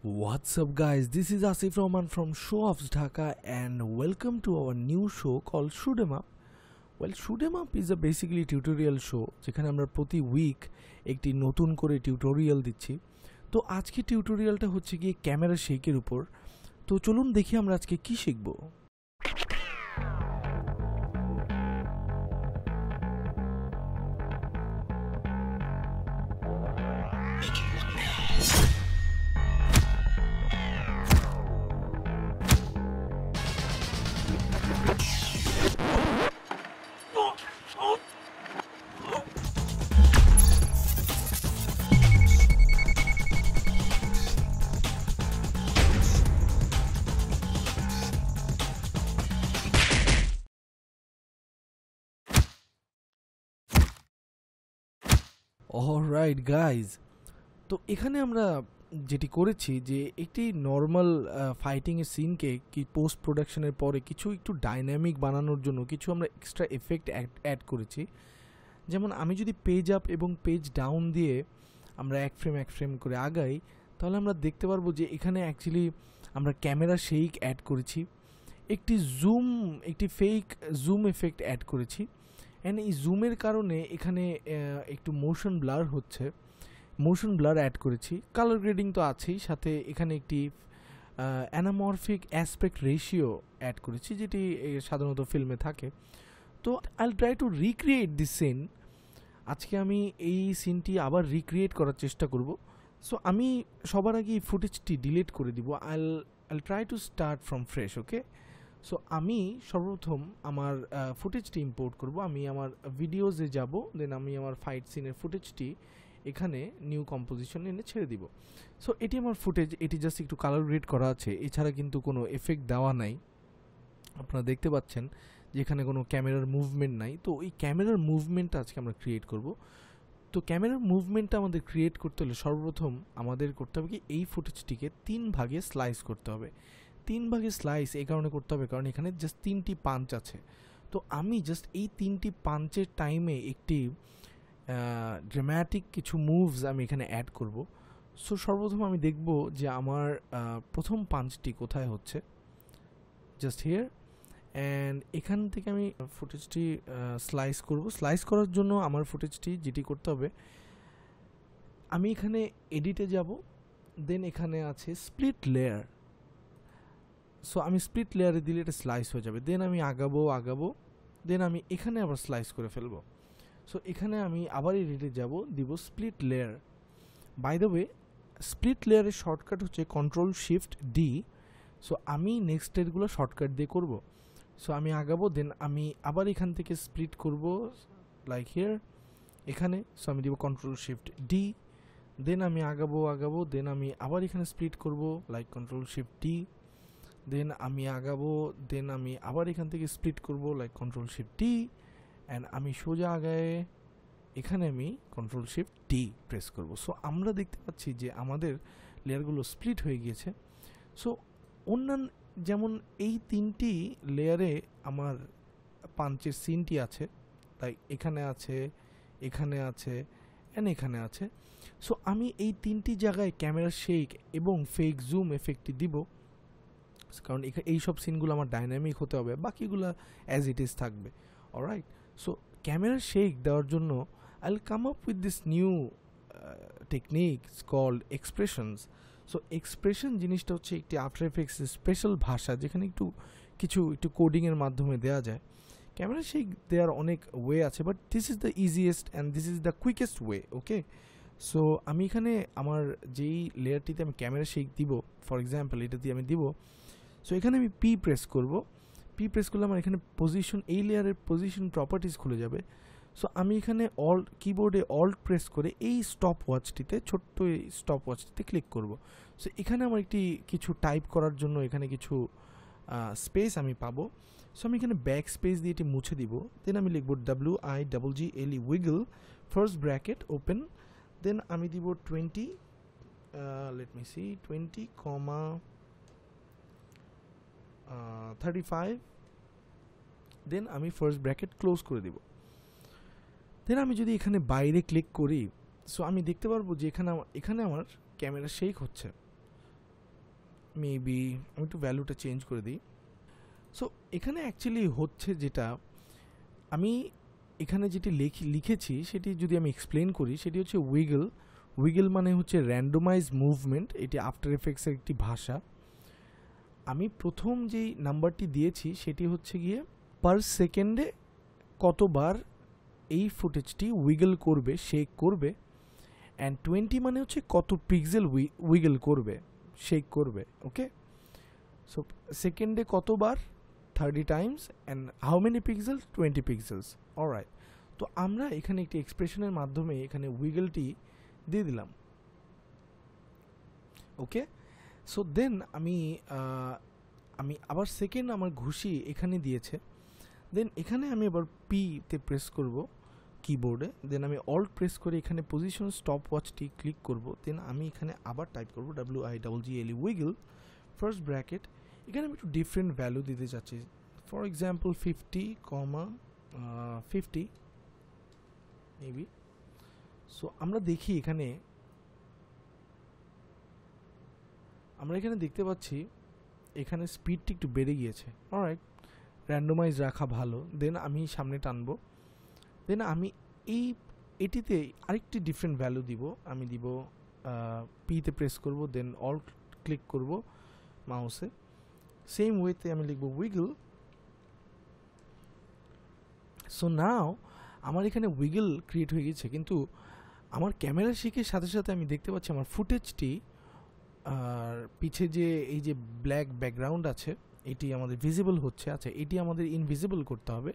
What's up, guys? This is Asif Rahman from Show Offs Dhaka, and welcome to our new show called Shoot 'em Up. Well, Shoot 'em Up is a basically tutorial show যেখানে আমরা প্রতি week একটি নতুন করে tutorial দিচ্ছি। তো আজকে টিউটোরিয়ালটা হচ্ছে গিয়ে ক্যামেরা শেকের উপর। তো চলুন দেখি আমরা আজকে কি শিখব। অলরাইট গাইজ, তো এখানে আমরা যেটি করেছি যে একটি নর্মাল ফাইটিংয়ের সিনকে কি পোস্ট প্রোডাকশনের পরে কিছু একটু ডাইনামিক বানানোর জন্য কিছু আমরা এক্সট্রা এফেক্ট অ্যাড করেছি। যেমন আমি যদি পেজ আপ এবং পেজ ডাউন দিয়ে আমরা এক ফ্রেম করে আগাই, তাহলে আমরা দেখতে পারবো যে এখানে অ্যাকচুয়ালি আমরা ক্যামেরা শেক অ্যাড করেছি, একটি ফেক জুম এফেক্ট অ্যাড করেছি। অ্যান্ড এই জুমের কারণে এখানে একটু মোশন ব্লার অ্যাড করেছি। কালার গ্রেডিং তো আছেই, সাথে এখানে একটি অ্যানামরফিক অ্যাসপেক্ট রেশিও অ্যাড করেছি, যেটি সাধারণত ফিল্মে থাকে। তো I will try to recreate this scene. আজকে আমি এই সিনটি আবার রিক্রিয়েট করার চেষ্টা করব। সো আমি সবার আগে এই ফুটেজটি ডিলিট করে দিব। আইল try to start from fresh, okay. So আমি সর্বপ্রথম আমার ফুটেজটি ইম্পোর্ট করব। আমি আমার ভিডিওজে যাব, দেন আমি আমার ফাইট সিনের ফুটেজটি এখানে নিউ কম্পোজিশন এনে ছেড়ে দিব। সো এটি আমার ফুটেজ, এটি জাস্ট একটু কালার গ্রেড করা আছে, এছাড়া কিন্তু কোনো এফেক্ট দেওয়া নাই। আপনারা দেখতে পাচ্ছেন যে এখানে কোনো ক্যামেরার মুভমেন্ট নাই। তো এই ক্যামেরার মুভমেন্টটা আজকে আমরা ক্রিয়েট করব। তো ক্যামেরার মুভমেন্টটা আমাদের ক্রিয়েট করতে হলে সর্বপ্রথম আমাদের করতে হবে কি, এই ফুটেজটিকে 3 ভাগে স্লাইস করতে হবে। 3 ভাগে স্লাইস এই কারণে করতে হবে কারণ এখানে জাস্ট 3টি পাঞ্চ আছে। তো আমি জাস্ট এই 3টি পাঞ্চের টাইমে একটি ড্রামাটিক কিছু মুভস আমি এখানে অ্যাড করব। সো সর্বপ্রথম আমি দেখব যে আমার প্রথম পাঞ্চটি কোথায় হচ্ছে, জাস্ট হিয়ার। অ্যান্ড এখান থেকে আমি ফুটেজটি স্লাইস করব। স্লাইস করার জন্য আমার ফুটেজটি যেটি করতে হবে, আমি এখানে এডিটে যাব, দেন এখানে আছে স্প্লিট লেয়ার। সো আমি স্প্লিট লেয়ারে দিলে এটা স্লাইস হয়ে যাবে। দেন আমি আগাবো, দেন আমি এখানে আবার স্লাইস করে ফেলবো। সো এখানে আমি আবার এডিটে যাব, দিব split layer. By the way, split লেয়ারের শর্টকাট হচ্ছে Ctrl+Shift+D। সো আমি নেক্সট স্টেপগুলো শর্টকাট দিয়ে করব। সো আমি আগাবো, দেন আমি আবার এখান থেকে স্প্লিট করব লাইক হিয়ার এখানে। সো আমি দিব Ctrl+Shift+D, দেন আমি আগাবো, দেন আমি আবার এখানে স্প্লিট করব লাইক Ctrl+Shift+D, দেন আমি আগাবো, দেন আমি আবার এখান থেকে স্প্লিট করব লাইক Ctrl+Shift+D, অ্যান্ড আমি সোজা আগায় এখানে আমি Ctrl+Shift+D প্রেস করব। সো আমরা দেখতে পাচ্ছি যে আমাদের লেয়ারগুলো স্প্লিট হয়ে গিয়েছে। সো অন্যান্য যেমন এই 3টি লেয়ারে আমার পাঞ্চের সিনটি আছে, তাই এখানে আছে, এখানে আছে, অ্যান্ড এখানে আছে। সো আমি এই 3টি জায়গায় ক্যামেরা শেক এবং ফেক জুম এফেক্টটি দিব, কারণ এই সব সিনগুলো আমার ডাইনামিক হতে হবে, বাকিগুলো অ্যাজ ইট ইজ থাকবে। অলরাইট, সো ক্যামেরা শেক দেওয়ার জন্য I will come up with this new techniques called expressions. So expression জিনিসটা হচ্ছে একটি আফটার এফেক্টস স্পেশাল ভাষা, যেখানে একটু কোডিংয়ের মাধ্যমে দেওয়া যায়। ক্যামেরা শেক দেওয়ার অনেক ওয়ে আছে, but this is the easiest and this is the quickest way, okay. So আমি এখানে আমার যেই লেয়ারটিতে আমি ক্যামেরা শেক দিব, ফর এক্সাম্পল এটা দিয়ে আমি দিব। সো এখানে আমি পি প্রেস করলে আমার এখানে পজিশন, এই লেয়ারের পজিশন প্রপার্টিস খুলে যাবে। সো আমি এখানে কিবোর্ডে অল্ট প্রেস করে এই ছোট্ট এই স্টপ ওয়াচটিতে ক্লিক করব। সো এখানে আমার কিছু টাইপ করার জন্য এখানে কিছু স্পেস আমি পাবো। সো আমি এখানে ব্যাক স্পেস দিয়ে এটি মুছে দিব। দেন আমি লিখব WIGGLE wiggle, first bracket open, দেন আমি দিব 20, লেট মি সি 20,35, দেন আমি ফার্স্ট ব্র্যাকেট ক্লোজ করে দিব। দেন আমি যদি এখানে বাইরে ক্লিক করি, সো আমি দেখতে পারবো যে এখানে আমার ক্যামেরা শেক হচ্ছে। মেবি আমি একটু ভ্যালুটা চেঞ্জ করে দিই। সো এখানে অ্যাকচুয়ালি হচ্ছে যেটা, আমি এখানে যেটি লিখেছি সেটি যদি আমি এক্সপ্লেন করি, সেটি হচ্ছে উইগল। উইগল মানে হচ্ছে র্যান্ডমাইজ মুভমেন্ট, এটি আফটার এফেক্টসের একটি ভাষা। আমি প্রথম যেই নাম্বারটি দিয়েছি সেটি হচ্ছে গিয়ে পার সেকেন্ডে কতবার এই ফুটেজটি উইগল করবে, শেক করবে। অ্যান্ড 20 মানে হচ্ছে কত পিক্সেল উইগল করবে, শেক করবে। ওকে, সো সেকেন্ডে কতবার, 30 Times, and how many pixels, 20 pixels. Alright, তো আমরা এখানে একটি এক্সপ্রেশনের মাধ্যমে এখানে উইগলটি দিয়ে দিলাম। ওকে, সো দেন আমি আবার সেকেন্ড আমার ঘুষি এখানে দিয়েছে। দেন এখানে আমি আবার পিতে প্রেস করব কিবোর্ডে, দেন আমি অল্ট প্রেস করে এখানে পজিশন স্টপ ওয়াচটি ক্লিক করব। দেন আমি এখানে আবার টাইপ করব WIGGLE উইগল ফার্স্ট ব্র্যাকেট। এখানে আমি একটু ডিফারেন্ট ভ্যালু দিতে চাচ্ছি, ফর এক্সাম্পল 50 মেবি। সো আমরা দেখি এখানে, আমরা এখানে দেখতে পাচ্ছি এখানে স্পিডটি একটু বেড়ে গিয়েছে। অলরাইট, র্যান্ডমাইজ রাখা ভালো। দেন আমি সামনে টানবো, দেন আমি এটিতে আরেকটি ডিফারেন্ট ভ্যালু দিব। আমি দিব পিতে প্রেস করব, দেন অল ক্লিক করব মাউসে, সেম ওয়েতে আমি লিখব উইগল। সো নাও আমার এখানে উইগল ক্রিয়েট হয়ে গেছে, কিন্তু আমার ক্যামেরা শিখের সাথে সাথে আমি দেখতে পাচ্ছি আমার ফুটেজটি আর পিছে যে এই যে ব্ল্যাক ব্যাকগ্রাউন্ড আছে এটি আমাদের ভিজিবল হচ্ছে। আচ্ছা, এটি আমাদের ইনভিজিবল করতে হবে।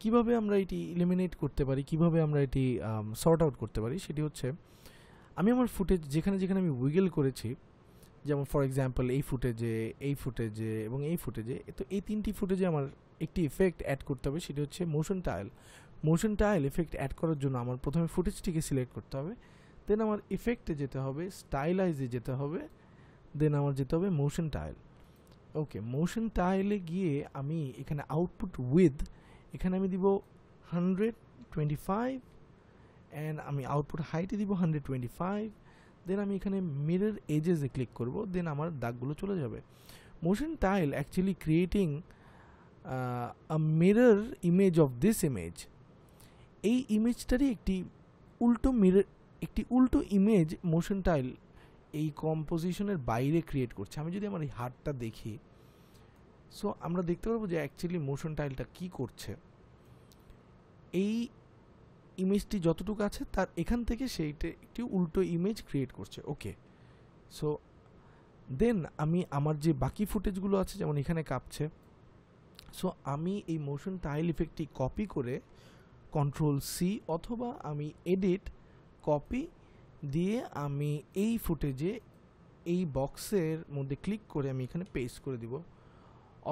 কিভাবে আমরা এটি এলিমিনেট করতে পারি, কিভাবে আমরা এটি সর্ট আউট করতে পারি, সেটি হচ্ছে আমি আমার ফুটেজ যেখানে যেখানে আমি উইগল করেছি, যেমন ফর এক্সাম্পল এই ফুটেজে এবং এই ফুটেজে, তো এই তিনটি ফুটেজে আমার একটি এফেক্ট অ্যাড করতে হবে, সেটি হচ্ছে motion tile. Motion tile effect add করার জন্য আমার প্রথমে ফুটেজটিকে সিলেক্ট করতে হবে, দেন আমার ইফেক্টে যেতে হবে, স্টাইলাইজে যেতে হবে, দেন আমার যেতে হবে মোশন টাইল। ওকে, মোশন টাইলে গিয়ে আমি এখানে আউটপুট উইথ, এখানে আমি দিব 125, অ্যান্ড আমি আউটপুট হাইটে দিব 125। দেন আমি এখানে মিরর এজেসে ক্লিক করব, দেন আমার দাগগুলো চলে যাবে। Motion tile actually creating a mirror image of this image. এই ইমেজটারই একটি উল্টো ইমেজ মোশন টাইল এই কম্পোজিশনের বাইরে ক্রিয়েট করছে। আমি যদি আমার এই হাতটা দেখি, সো আমরা দেখতে পারবো যে অ্যাকচুয়ালি মোশন টাইলটা কি করছে। এই ইমেজটি যতটুকু আছে তার এখান থেকে সেইটা একটি উল্টো ইমেজ ক্রিয়েট করছে। ওকে, সো দেন আমি আমার যে বাকি ফুটেজগুলো আছে, যেমন এখানে কাঁপছে, সো আমি এই মোশন টাইল ইফেক্টটি কপি করে Ctrl+C অথবা আমি এডিট কপি দিয়ে আমি এই ফুটেজে এই বক্সের মধ্যে ক্লিক করে আমি এখানে পেস্ট করে দিব,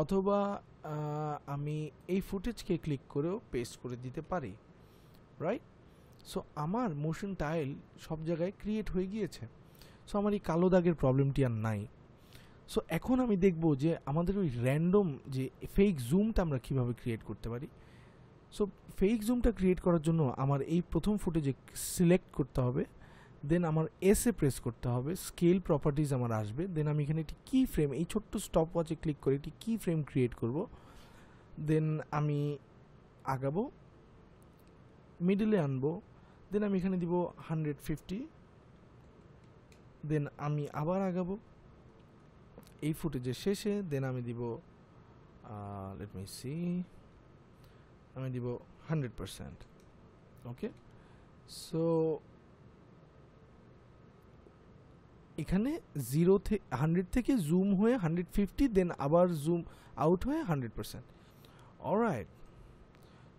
অথবা আমি এই ফুটেজকে ক্লিক করেও পেস্ট করে দিতে পারি। রাইট, সো আমার মোশন টাইল সব জায়গায় ক্রিয়েট হয়ে গিয়েছে। সো আমার এই কালো দাগের প্রবলেমটি আর নাই। সো এখন আমি দেখব যে আমাদের ওই র্যান্ডম যে ফেক জুমটা আমরা কীভাবে ক্রিয়েট করতে পারি। সো ফেক জুমটা ক্রিয়েট করার জন্য আমার এই প্রথম ফুটেজে সিলেক্ট করতে হবে, দেন আমার এসে প্রেস করতে হবে, স্কেল প্রপার্টিজ আমার আসবে, দেন আমি এখানে একটি কি ফ্রেম, এই ছোট্ট স্টপ ওয়াচে ক্লিক করে একটি কি ফ্রেম ক্রিয়েট করব। দেন আমি আগাবো, মিডলে আনবো, দেন আমি এখানে দিব 150, দেন আমি আবার আগাবো এই ফুটেজের শেষে, দেন আমি দিব লেট মি সি, আমি দিব 100%। ওকে, সো এখানে 100 থেকে জুম হয়ে 150, দেন আবার জুম আউট হয়ে 100%। অলরাইট,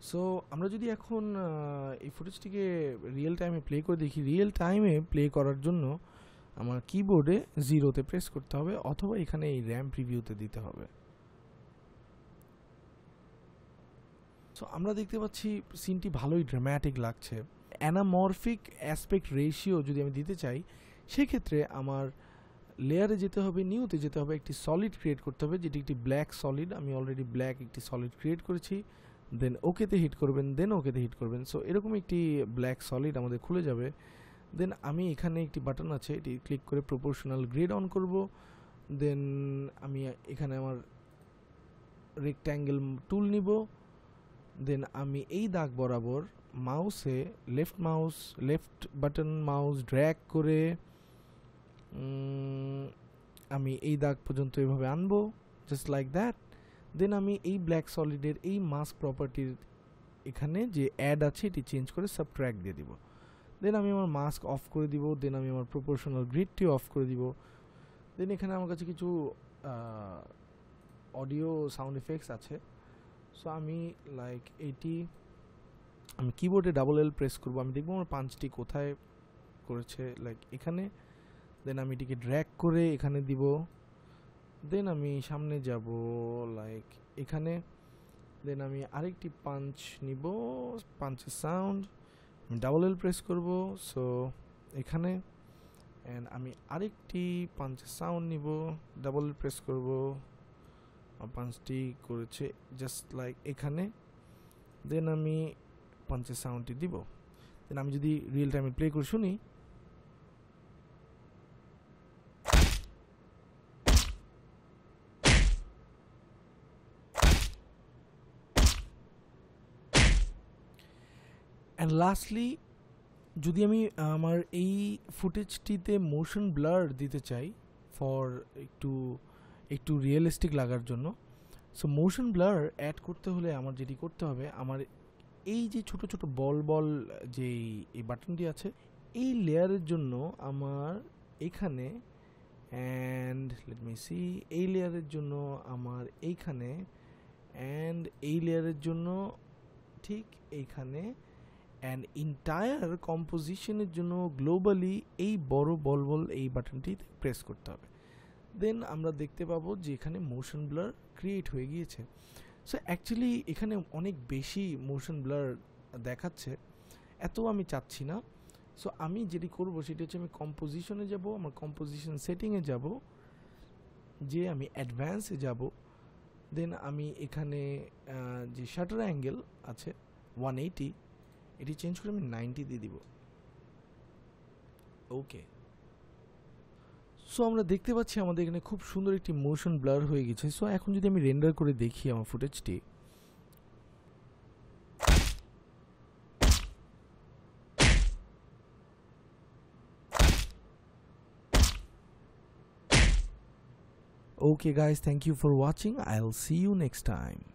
সো আমরা যদি এখন এই ফুটেজটিকে রিয়েল টাইমে প্লে করে দেখি, রিয়েল টাইমে প্লে করার জন্য আমার কিবোর্ডে 0তে প্রেস করতে হবে, অথবা এখানে এই র্যাম প্রিভিউতে দিতে হবে। সো আমরা দেখতে পাচ্ছি সিনটি ভালোই ড্রামাটিক লাগছে। অ্যানামরফিক অ্যাসপেক্ট রেশিও যদি আমি দিতে চাই, সেক্ষেত্রে আমার লেয়ারে যেতে হবে, নিউতে যেতে হবে, একটি সলিড ক্রিয়েট করতে হবে, যেটি একটি ব্ল্যাক সলিড। আমি অলরেডি ব্ল্যাক একটি সলিড ক্রিয়েট করেছি, দেন ওকেতে হিট করবেন, দেন ওকেতে হিট করবেন। সো এরকম একটি ব্ল্যাক সলিড আমাদের খুলে যাবে। দেন আমি এখানে একটি বাটন আছে, এটি ক্লিক করে প্রপোর্শনাল গ্রেড অন করব, দেন আমি এখানে আমার রেক্ট্যাঙ্গেল টুল নিব, দেন আমি এই দাগ বরাবর মাউসে লেফট বাটন মাউস ড্র্যাগ করে আমি এই দাগ পর্যন্ত এভাবে আনবো, জাস্ট লাইক দ্যাট। দেন আমি এই ব্ল্যাক সলিডের এই মাস্ক প্রপার্টির এখানে যে অ্যাড আছে এটি চেঞ্জ করে সাবট্র্যাক্ট দিয়ে দিব। দেন আমি আমার মাস্ক অফ করে দিব, দেন আমি আমার প্রপোর্শনাল গ্রিডটিও অফ করে দিব। দেন এখানে আমার কাছে কিছু অডিও সাউন্ড এফেক্টস আছে। সো আমি লাইক এইটি আমি কিবোর্ডে ডাবল এল প্রেস করব, আমি দেখবো আমার পাঞ্চটি কোথায় করেছে, লাইক এখানে। দেন আমি এটিকে ড্র্যাগ করে এখানে দিব, দেন আমি সামনে যাব লাইক এখানে। দেন আমি আরেকটি পাঞ্চ নিব, পাঞ্চের সাউন্ড আমি ডাবল এল প্রেস করব, সো এখানে। অ্যান্ড আমি আরেকটি পাঞ্চের সাউন্ড নিব, ডাবল এল প্রেস করব, পাঞ্চটি করেছে জাস্ট লাইক এখানে। দেন আমি পাঞ্চের সাউন্ডটি দিব। দেন আমি যদি রিয়েল টাইমে প্লে করে শুনি, অ্যান্ড লাস্টলি যদি আমি আমার এই ফুটেজটিতে মোশন ব্লার দিতে চাই ফর একটু রিয়েলিস্টিক লাগার জন্য, সো মোশন ব্লার অ্যাড করতে হলে আমার যেটি করতে হবে, আমার এই যে ছোট ছোট বল যে এই বাটনটি আছে এই লেয়ারের জন্য আমার এখানে, অ্যান্ড লেট মি সি, এই লেয়ারের জন্য আমার এইখানে, অ্যান্ড এই লেয়ারের জন্য ঠিক এইখানে, অ্যান্ড ইন্টায়ার কম্পোজিশনের জন্য গ্লোবালি এই বড় বল এই বাটনটিতে প্রেস করতে হবে। দেন আমরা দেখতে পাবো যে এখানে মোশন ব্লার ক্রিয়েট হয়ে গিয়েছে। সো অ্যাকচুয়ালি এখানে অনেক বেশি মোশন ব্লার দেখাচ্ছে, এত আমি চাচ্ছি না। সো আমি যেটি করব সেটি হচ্ছে আমি কম্পোজিশনে যাব, আমার কম্পোজিশন সেটিংয়ে যাব, যে আমি অ্যাডভান্সে যাব। দেন আমি এখানে যে শাটার অ্যাঙ্গেল আছে 180, এটি চেঞ্জ করে আমি 90 দিয়ে দিব। ওকে, সো আমরা দেখতে পাচ্ছি আমাদের এখানে খুব সুন্দর একটি মোশন ব্লার হয়ে গেছে। সো এখন যদি আমি রেন্ডার করে দেখি আমার ফুটেজটি, okay guys, thank you for watching. I'll see you next time.